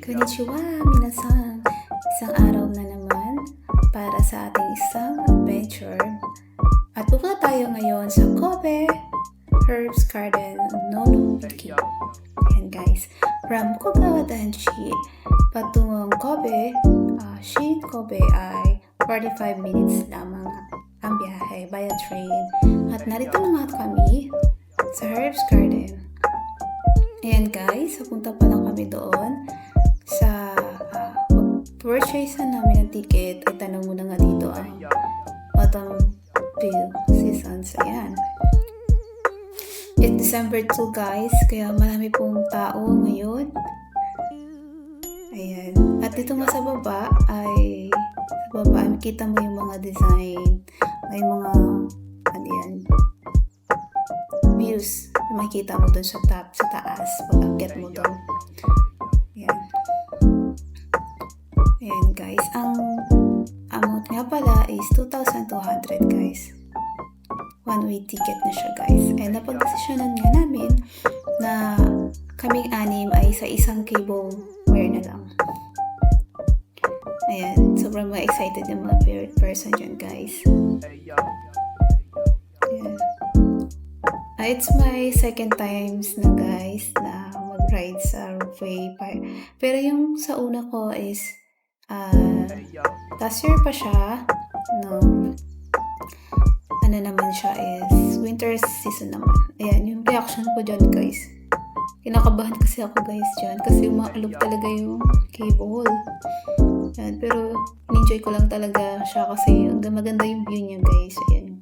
Konnichiwa, minasan! Isang araw na naman para sa ating isang adventure. At pupunta tayo ngayon sa Kobe Herbs Garden, Nonouki. Ayan guys, from Kogawa Danshi patungong Kobe, Shin Kobe ay 45 minutes lamang ang biyahe via train. At narito na nga kami sa Herbs Garden. Ayan guys, pupunta pa lang kami doon sa purchase na namin ng ticket. Ay tanong muna nga dito ang autumn view seasons. Ayan. It's December 2 guys, kaya marami pong tao ngayon. Ayan. At dito nga sa baba ay makita mo yung mga design. May mga ano yan, views na makikita mo dun sa taas pag-akyat mo dun. Ayan. Ayan guys, ang amount nga pala is 2,200 guys. One-way ticket na siya guys. And napag-desisyonan nga namin na kaming anim ay sa isang cable wire na lang. Ayan, sobrang mga excited yung mga paired person dyan guys. Ayan. It's my second times na guys na mag-ride sa ropeway. Pero yung sa una ko is last year pa siya. No, ano naman siya is winter season naman. Ayan, yung reaction ko dyan guys. Kinakabahan kasi ako guys dyan kasi umaalog talaga yung cable. Ayan, pero enjoy ko lang talaga siya kasi maganda yung view niya guys. Ayan.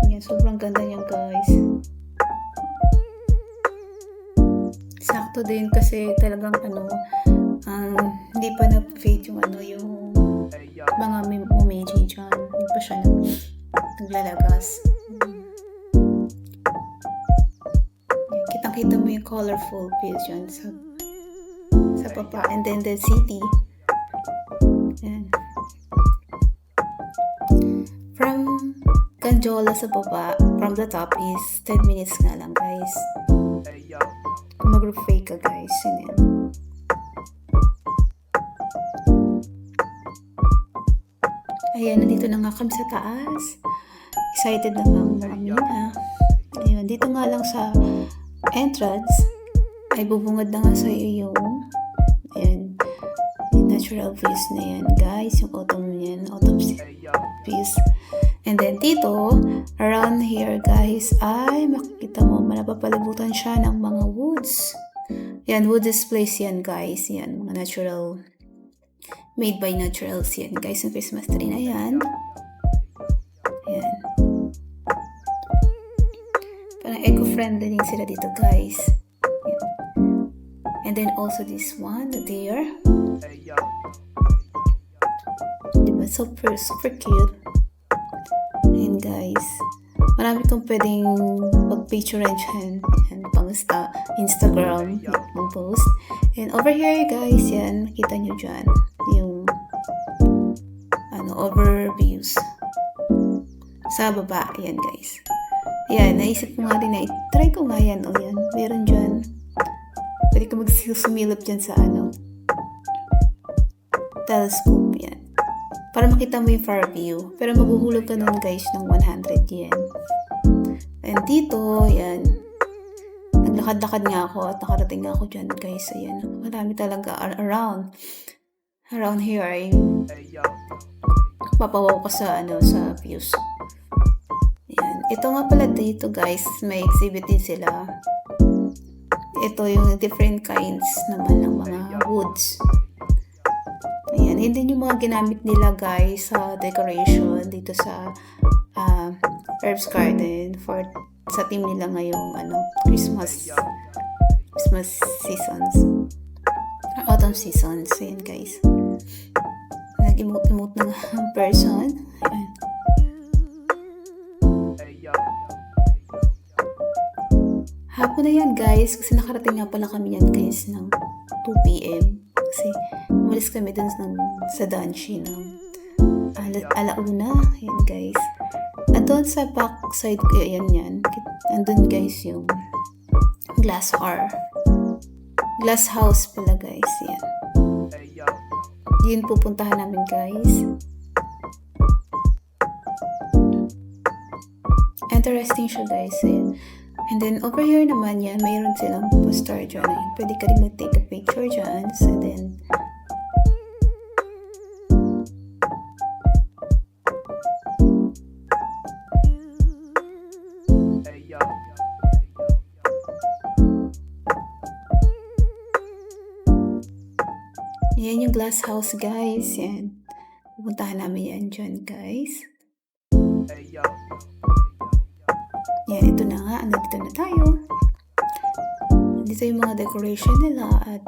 Ayan, sobrang ganda niya guys. Sakto din kasi talagang hindi pa na-fade yung mga memoji dyan. Hindi pa siya naglalagas. Kitang-kita mo yung colorful views dyan sa papa. And then the city. Ayan. From Ganjola sa baba, from the top is 10 minutes nga lang guys. Kung mag-group fake ka guys. Ayan. Ayan, nandito na nga kami sa taas. Excited na nga kami na. Ayan, dito nga lang sa entrance ay bubungad na nga sa iyo yung ayan, yung natural views na yan guys, yung autumn views. And then dito, around here guys, ay makikita mo, napapalibutan siya ng mga woods. Yan, wood displays yan guys. Yan, mga natural, made by naturals yan guys. Yung Christmas tree na yan. Yan. Parang eco-friendly din sila dito guys. Yan. And then also this one, the deer. Diba? Super, super cute. Ayan guys. Marami kang pwedeng pag-picture dyan. Yan, pang Instagram, pang post. And over here guys, yan, nakita nyo dyan yung overviews sa baba. Yan guys. Yan, naisip ko nga din na try ko nga yan. O yan, meron dyan. Pwede ko magsumilip dyan sa telescope. Yan. Para makita mo yung far view. Pero maghuhulog ka nun guys ng 100 yen. And dito, yan. Naglakad-lakad nga ako at nakarating nga ako dyan guys. Ayan. Marami talaga around here ay papawaw ka sa views. Ayan. Ito nga pala dito guys, may exhibit din sila. Ito yung different kinds naman ng mga woods. Ayan, hindi yung mga ginamit nila guys sa decoration dito sa Herbs Garden sa team nila ngayong Christmas seasons, autumn seasons. Ayan guys, nag-emote ng person. Ayan. Hapon na yan guys kasi nakarating nga pala kami yan guys ng 2 p.m. kasi umalis kami dun sa Danshi ng alauna. Ayan guys. At doon sa back side ko, ayan yan. Andun guys yung glass R. Glass house pala guys. Yan. Yun pupuntahan namin guys. Interesting siya guys. Yan. And then over here naman yan, mayroon silang poster dyan. Ayan. Pwede ka rin mag-take a picture dyan. And then yan yung glass house guys. Yan. Pupuntahan namin yan dyan guys. Yan, ito na nga. Nandito na tayo. Dito yung mga decoration nila at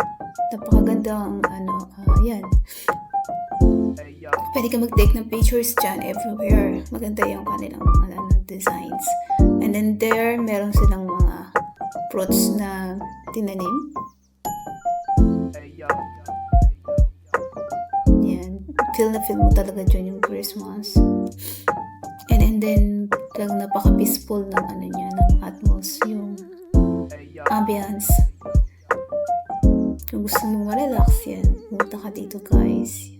napakagandang yan. Pwede ka mag-take ng pictures dyan everywhere. Maganda yung kanilang mga designs. And then there, meron silang mga fruits na tinanim. Feel na feel mo talaga dyan yung Christmas. And then talagang napaka-peaceful ng niya, ng atmos, yung ambience. Kung gusto mong ma-relax yan, pumunta ka dito guys.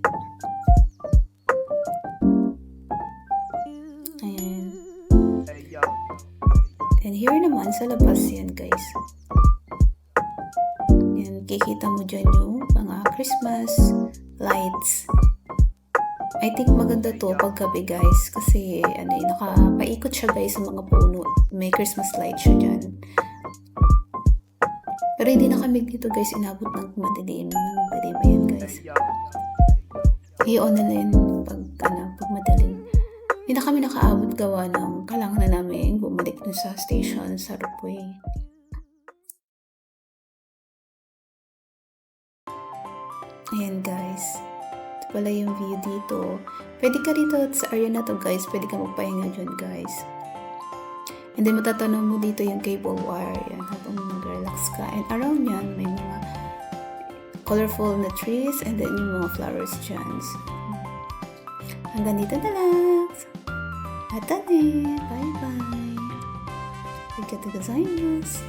Ayan. And here naman, sa labas yan guys. Yan, kikita mo dyan yung mga Christmas lights. I think maganda to paggabi guys kasi nakapaikot siya guys sa mga puno. May Christmas light siya dyan. Pero hindi na kami dito guys inabot ng madilim. Ayan guys. I-on na rin pag madilim. Hindi na kami nakaabot gawa ng kailangan na namin bumalik dun sa station sa Rupway. Ayan guys. Wala yung view dito. Pwede ka rito sa area na to guys. Pwede ka magpahinga dyan guys. And then matatanong mo dito yung cable wire. Yan, habang mag-relax ka. And around yan, may mga colorful na trees and then yung mga flowers dyan. Hanggang dito na lang. Atane. Bye-bye. Arigatou gozaimasu.